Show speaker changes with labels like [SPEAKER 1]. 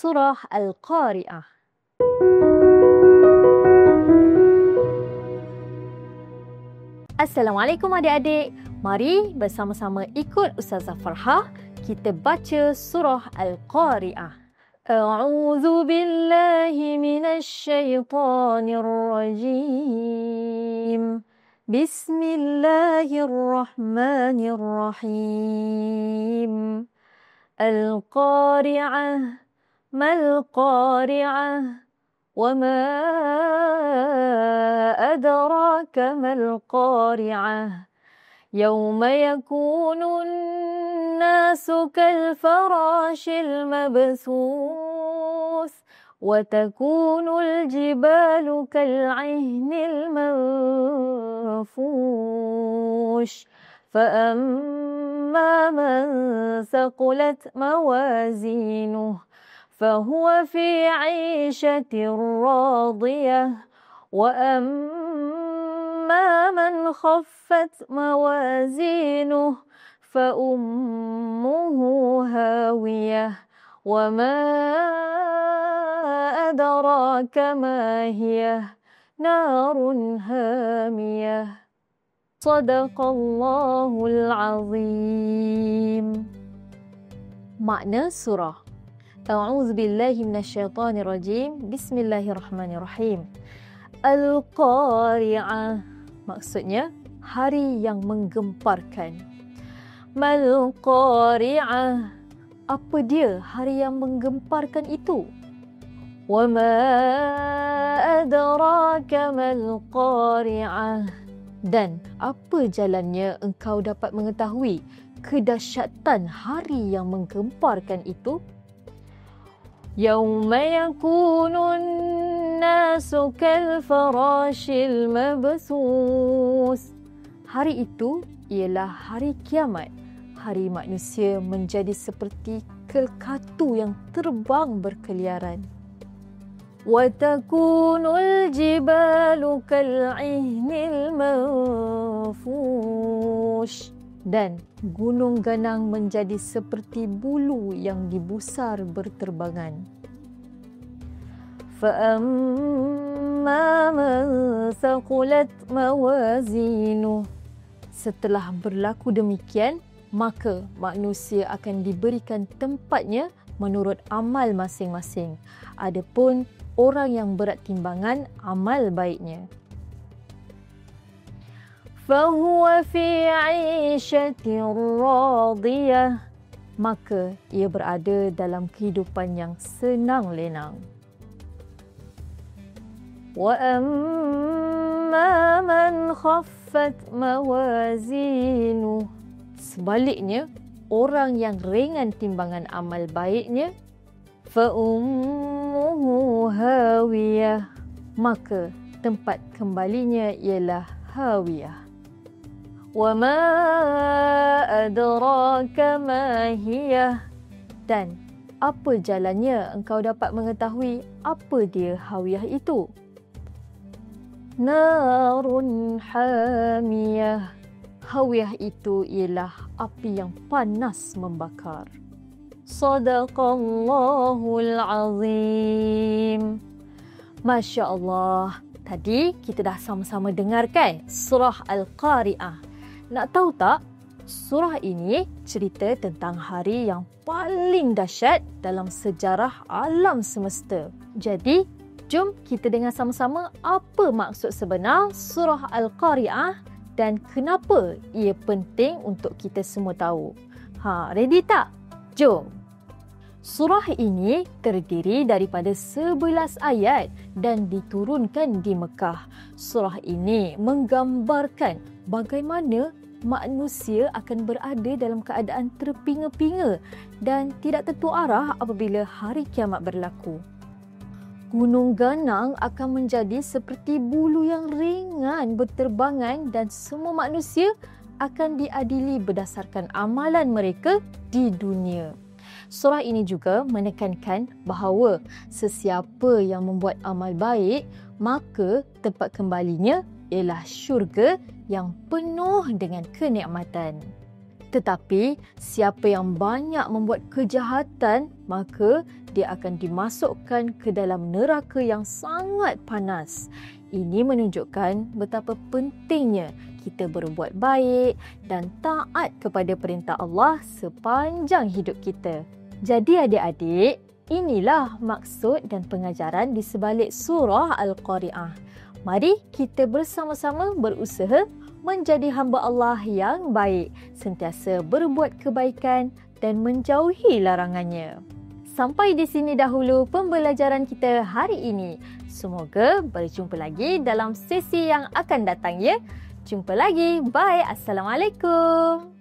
[SPEAKER 1] Surah Al-Qari'ah. Assalamualaikum adik-adik. Mari bersama-sama ikut Ustazah Farhah kita baca surah Al-Qari'ah. A'udzu billahi minasy syaithanir rajim. Bismillahirrahmanirrahim. Al-Qari'ah, mal-Qari'ah. وما أدراك ما القارعة يوم يكون الناس كالفراش المبثوث وتكون الجبال كالعهن المنفوش فأما من ثقلت موازينه فهو في عيشة راضية وأما من خفت موازينه فأمه هاوية وما أدراك ما هي نار هامية صدق الله العظيم. Makna surah. A'udzu billahi minasyaitonir rajim. Bismillahirrahmanirrahim. Al-Qari'ah maksudnya hari yang menggemparkan. Mal-Qari'ah, apa dia hari yang menggemparkan itu? Wa ma adraka mal-Qari'ah, dan apa jalannya engkau dapat mengetahui kedahsyatan hari yang menggemparkan itu? يوم يكون الناس كالفراش المبثوث. Hari itu ialah hari kiamat. Hari manusia menjadi seperti kelkatu yang terbang berkeliaran. وَتَكُونُ الْجِبَالُ كَالْعِهْنِ الْمَنفُوشِ. Dan gunung ganang menjadi seperti bulu yang dibusar berterbangan. فَأَمَّا مَنْ ثَقُلَتْ مَوَازِينُهُ. Setelah berlaku demikian, maka manusia akan diberikan tempatnya menurut amal masing-masing. Adapun orang yang berat timbangan amal baiknya, فَهُوَ فِي عِيشَةٍ رَاضِيَةٍ. Maka ia berada dalam kehidupan yang senang lenang. وَأَمَّا مَنْ خَفَّتْ مَوَازِينُهُ. Sebaliknya, orang yang ringan timbangan amal baiknya, فَأُمُّهُ هَاوِيَةٌ. Maka tempat kembalinya ialah hawiyah. وَمَا أَدْرَاكَ مَا هِيَهْ. Dan apa jalannya engkau dapat mengetahui apa dia hawiyah itu? نَارٌ حَامِيَةٌ. Hawiyah itu ialah api yang panas membakar. Sadaqallahul azim. Masya Allah. Tadi kita dah sama-sama dengarkan surah Al-Qari'ah. Nak tahu tak, surah ini cerita tentang hari yang paling dahsyat dalam sejarah alam semesta. Jadi, jom kita dengar sama-sama apa maksud sebenar surah Al-Qari'ah dan kenapa ia penting untuk kita semua tahu. Ready tak? Jom. Surah ini terdiri daripada 11 ayat dan diturunkan di Mekah. Surah ini menggambarkan bagaimana manusia akan berada dalam keadaan terpinga-pinga dan tidak tentu arah apabila hari kiamat berlaku. Gunung ganang akan menjadi seperti bulu yang ringan berterbangan dan semua manusia akan diadili berdasarkan amalan mereka di dunia. Surah ini juga menekankan bahawa sesiapa yang membuat amal baik, maka tempat kembalinya ialah syurga yang penuh dengan kenikmatan. Tetapi siapa yang banyak membuat kejahatan, maka dia akan dimasukkan ke dalam neraka yang sangat panas. Ini menunjukkan betapa pentingnya kita berbuat baik dan taat kepada perintah Allah sepanjang hidup kita. Jadi adik-adik, inilah maksud dan pengajaran di sebalik surah Al-Qari'ah. Mari kita bersama-sama berusaha menjadi hamba Allah yang baik, sentiasa berbuat kebaikan dan menjauhi larangannya. Sampai di sini dahulu pembelajaran kita hari ini. Semoga berjumpa lagi dalam sesi yang akan datang ya. Jumpa lagi. Bye. Assalamualaikum.